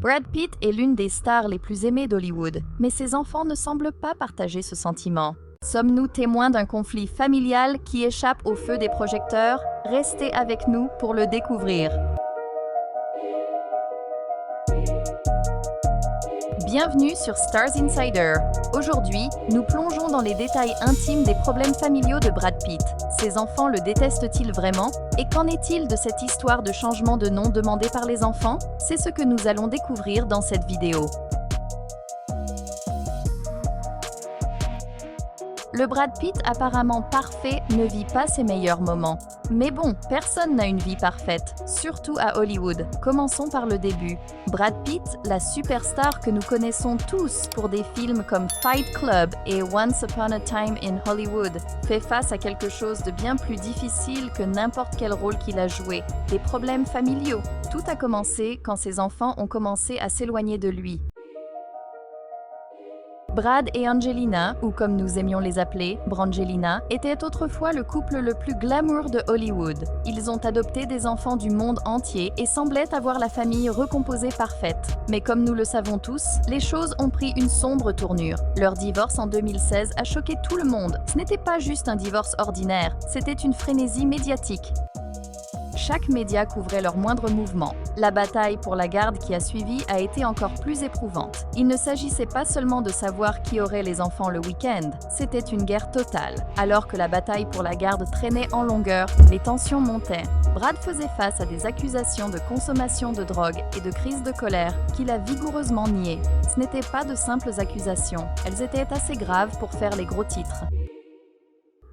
Brad Pitt est l'une des stars les plus aimées d'Hollywood, mais ses enfants ne semblent pas partager ce sentiment. Sommes-nous témoins d'un conflit familial qui échappe au feu des projecteurs? Restez avec nous pour le découvrir. Bienvenue sur Stars Insider. Aujourd'hui, nous plongeons dans les détails intimes des problèmes familiaux de Brad Pitt. Ses enfants le détestent-ils vraiment? Et qu'en est-il de cette histoire de changement de nom demandé par les enfants? C'est ce que nous allons découvrir dans cette vidéo. Le Brad Pitt apparemment parfait ne vit pas ses meilleurs moments. Mais bon, personne n'a une vie parfaite, surtout à Hollywood. Commençons par le début. Brad Pitt, la superstar que nous connaissons tous pour des films comme Fight Club et Once Upon a Time in Hollywood, fait face à quelque chose de bien plus difficile que n'importe quel rôle qu'il a joué, des problèmes familiaux. Tout a commencé quand ses enfants ont commencé à s'éloigner de lui. Brad et Angelina, ou comme nous aimions les appeler, Brangelina, étaient autrefois le couple le plus glamour de Hollywood. Ils ont adopté des enfants du monde entier et semblaient avoir la famille recomposée parfaite. Mais comme nous le savons tous, les choses ont pris une sombre tournure. Leur divorce en 2016 a choqué tout le monde. Ce n'était pas juste un divorce ordinaire, c'était une frénésie médiatique. Chaque média couvrait leurs moindres mouvements. La bataille pour la garde qui a suivi a été encore plus éprouvante. Il ne s'agissait pas seulement de savoir qui aurait les enfants le week-end, c'était une guerre totale. Alors que la bataille pour la garde traînait en longueur, les tensions montaient. Brad faisait face à des accusations de consommation de drogue et de crise de colère qu'il a vigoureusement niées. Ce n'étaient pas de simples accusations, elles étaient assez graves pour faire les gros titres.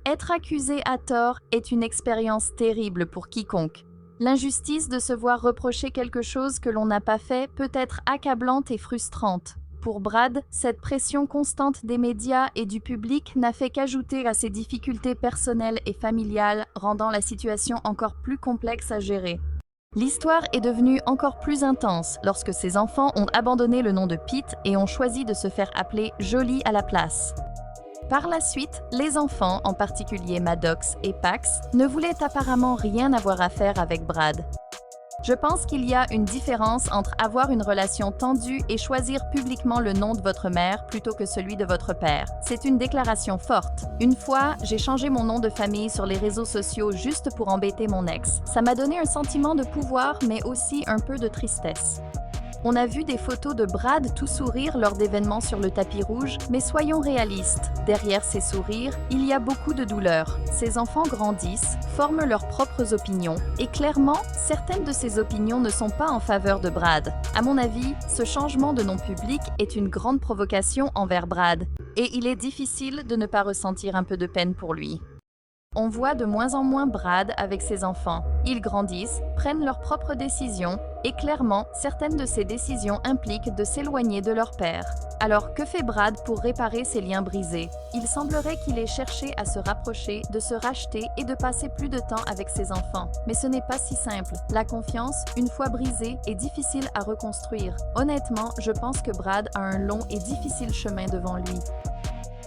Être accusé à tort est une expérience terrible pour quiconque. L'injustice de se voir reprocher quelque chose que l'on n'a pas fait peut être accablante et frustrante. Pour Brad, cette pression constante des médias et du public n'a fait qu'ajouter à ses difficultés personnelles et familiales, rendant la situation encore plus complexe à gérer. L'histoire est devenue encore plus intense lorsque ses enfants ont abandonné le nom de Pitt et ont choisi de se faire appeler Jolie à la place. Par la suite, les enfants, en particulier Maddox et Pax, ne voulaient apparemment rien avoir à faire avec Brad. Je pense qu'il y a une différence entre avoir une relation tendue et choisir publiquement le nom de votre mère plutôt que celui de votre père. C'est une déclaration forte. Une fois, j'ai changé mon nom de famille sur les réseaux sociaux juste pour embêter mon ex. Ça m'a donné un sentiment de pouvoir, mais aussi un peu de tristesse. On a vu des photos de Brad tout sourire lors d'événements sur le tapis rouge, mais soyons réalistes. Derrière ces sourires, il y a beaucoup de douleur. Ces enfants grandissent, forment leurs propres opinions, et clairement, certaines de ces opinions ne sont pas en faveur de Brad. À mon avis, ce changement de nom public est une grande provocation envers Brad, et il est difficile de ne pas ressentir un peu de peine pour lui. On voit de moins en moins Brad avec ses enfants. Ils grandissent, prennent leurs propres décisions, et clairement, certaines de ces décisions impliquent de s'éloigner de leur père. Alors, que fait Brad pour réparer ces liens brisés? Il semblerait qu'il ait cherché à se rapprocher, de se racheter et de passer plus de temps avec ses enfants. Mais ce n'est pas si simple. La confiance, une fois brisée, est difficile à reconstruire. Honnêtement, je pense que Brad a un long et difficile chemin devant lui.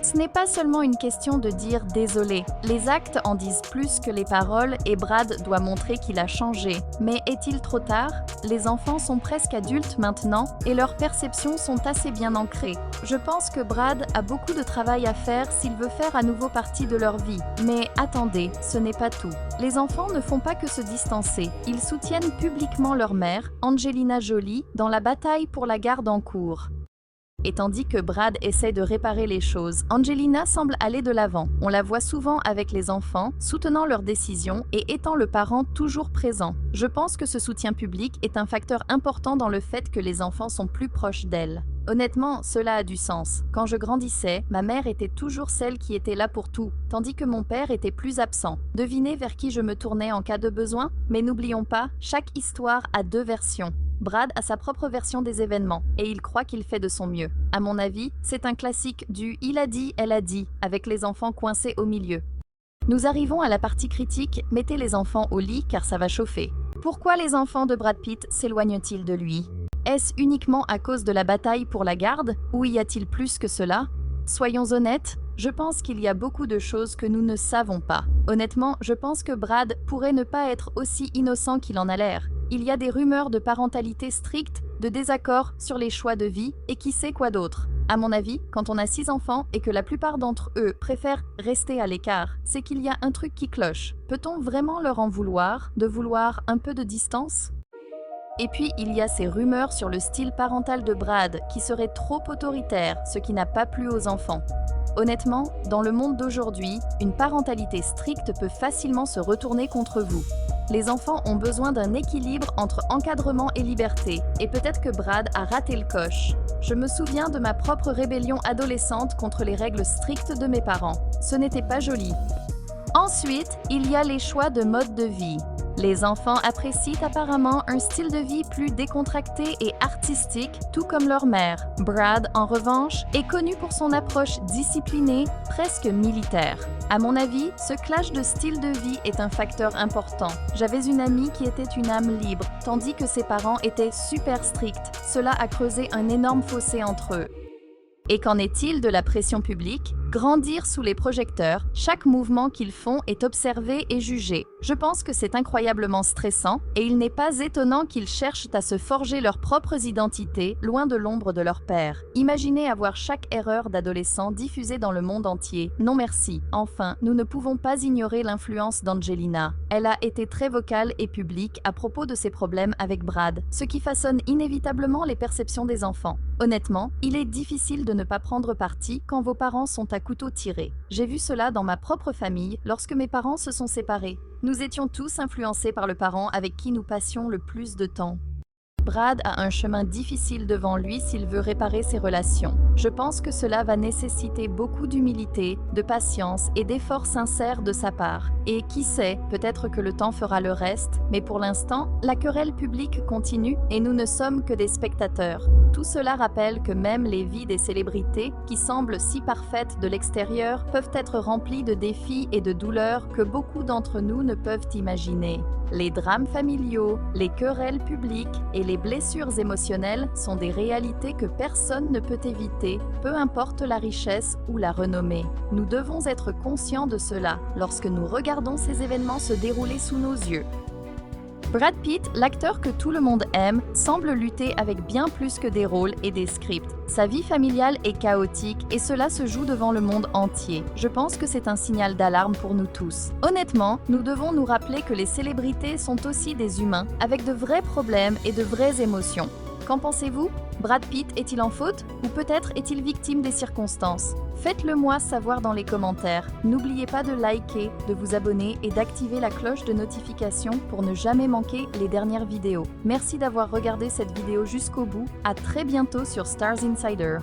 Ce n'est pas seulement une question de dire « désolé ». Les actes en disent plus que les paroles et Brad doit montrer qu'il a changé. Mais est-il trop tard? Les enfants sont presque adultes maintenant et leurs perceptions sont assez bien ancrées. Je pense que Brad a beaucoup de travail à faire s'il veut faire à nouveau partie de leur vie. Mais attendez, ce n'est pas tout. Les enfants ne font pas que se distancer. Ils soutiennent publiquement leur mère, Angelina Jolie, dans la bataille pour la garde en cours. Et tandis que Brad essaie de réparer les choses, Angelina semble aller de l'avant. On la voit souvent avec les enfants, soutenant leurs décisions et étant le parent toujours présent. Je pense que ce soutien public est un facteur important dans le fait que les enfants sont plus proches d'elle. Honnêtement, cela a du sens. Quand je grandissais, ma mère était toujours celle qui était là pour tout, tandis que mon père était plus absent. Devinez vers qui je me tournais en cas de besoin? Mais n'oublions pas, chaque histoire a deux versions. Brad a sa propre version des événements, et il croit qu'il fait de son mieux. À mon avis, c'est un classique du « il a dit, elle a dit », avec les enfants coincés au milieu. Nous arrivons à la partie critique, mettez les enfants au lit car ça va chauffer. Pourquoi les enfants de Brad Pitt s'éloignent-ils de lui? Est-ce uniquement à cause de la bataille pour la garde, ou y a-t-il plus que cela? Soyons honnêtes, je pense qu'il y a beaucoup de choses que nous ne savons pas. Honnêtement, je pense que Brad pourrait ne pas être aussi innocent qu'il en a l'air. Il y a des rumeurs de parentalité stricte, de désaccords sur les choix de vie et qui sait quoi d'autre. À mon avis, quand on a 6 enfants et que la plupart d'entre eux préfèrent rester à l'écart, c'est qu'il y a un truc qui cloche. Peut-on vraiment leur en vouloir, de vouloir un peu de distance ? Et puis, il y a ces rumeurs sur le style parental de Brad qui serait trop autoritaire, ce qui n'a pas plu aux enfants. Honnêtement, dans le monde d'aujourd'hui, une parentalité stricte peut facilement se retourner contre vous. Les enfants ont besoin d'un équilibre entre encadrement et liberté, et peut-être que Brad a raté le coche. Je me souviens de ma propre rébellion adolescente contre les règles strictes de mes parents. Ce n'était pas joli. Ensuite, il y a les choix de mode de vie. Les enfants apprécient apparemment un style de vie plus décontracté et artistique, tout comme leur mère. Brad, en revanche, est connu pour son approche disciplinée, presque militaire. À mon avis, ce clash de style de vie est un facteur important. J'avais une amie qui était une âme libre, tandis que ses parents étaient super stricts. Cela a creusé un énorme fossé entre eux. Et qu'en est-il de la pression publique ? Grandir sous les projecteurs, chaque mouvement qu'ils font est observé et jugé. Je pense que c'est incroyablement stressant et il n'est pas étonnant qu'ils cherchent à se forger leurs propres identités loin de l'ombre de leur père. Imaginez avoir chaque erreur d'adolescent diffusée dans le monde entier. Non merci. Enfin, nous ne pouvons pas ignorer l'influence d'Angelina. Elle a été très vocale et publique à propos de ses problèmes avec Brad, ce qui façonne inévitablement les perceptions des enfants. Honnêtement, il est difficile de ne pas prendre parti quand vos parents sont à couteau tiré. J'ai vu cela dans ma propre famille lorsque mes parents se sont séparés. Nous étions tous influencés par le parent avec qui nous passions le plus de temps. Brad a un chemin difficile devant lui s'il veut réparer ses relations. Je pense que cela va nécessiter beaucoup d'humilité, de patience et d'efforts sincères de sa part. Et qui sait, peut-être que le temps fera le reste, mais pour l'instant, la querelle publique continue et nous ne sommes que des spectateurs. Tout cela rappelle que même les vies des célébrités, qui semblent si parfaites de l'extérieur, peuvent être remplies de défis et de douleurs que beaucoup d'entre nous ne peuvent imaginer. Les drames familiaux, les querelles publiques et les blessures émotionnelles sont des réalités que personne ne peut éviter, peu importe la richesse ou la renommée. Nous devons être conscients de cela lorsque nous regardons ces événements se dérouler sous nos yeux. Brad Pitt, l'acteur que tout le monde aime, semble lutter avec bien plus que des rôles et des scripts. Sa vie familiale est chaotique et cela se joue devant le monde entier. Je pense que c'est un signal d'alarme pour nous tous. Honnêtement, nous devons nous rappeler que les célébrités sont aussi des humains, avec de vrais problèmes et de vraies émotions. Qu'en pensez-vous ? Brad Pitt est-il en faute ou peut-être est-il victime des circonstances ? Faites-le moi savoir dans les commentaires. N'oubliez pas de liker, de vous abonner et d'activer la cloche de notification pour ne jamais manquer les dernières vidéos. Merci d'avoir regardé cette vidéo jusqu'au bout. À très bientôt sur Stars Insider.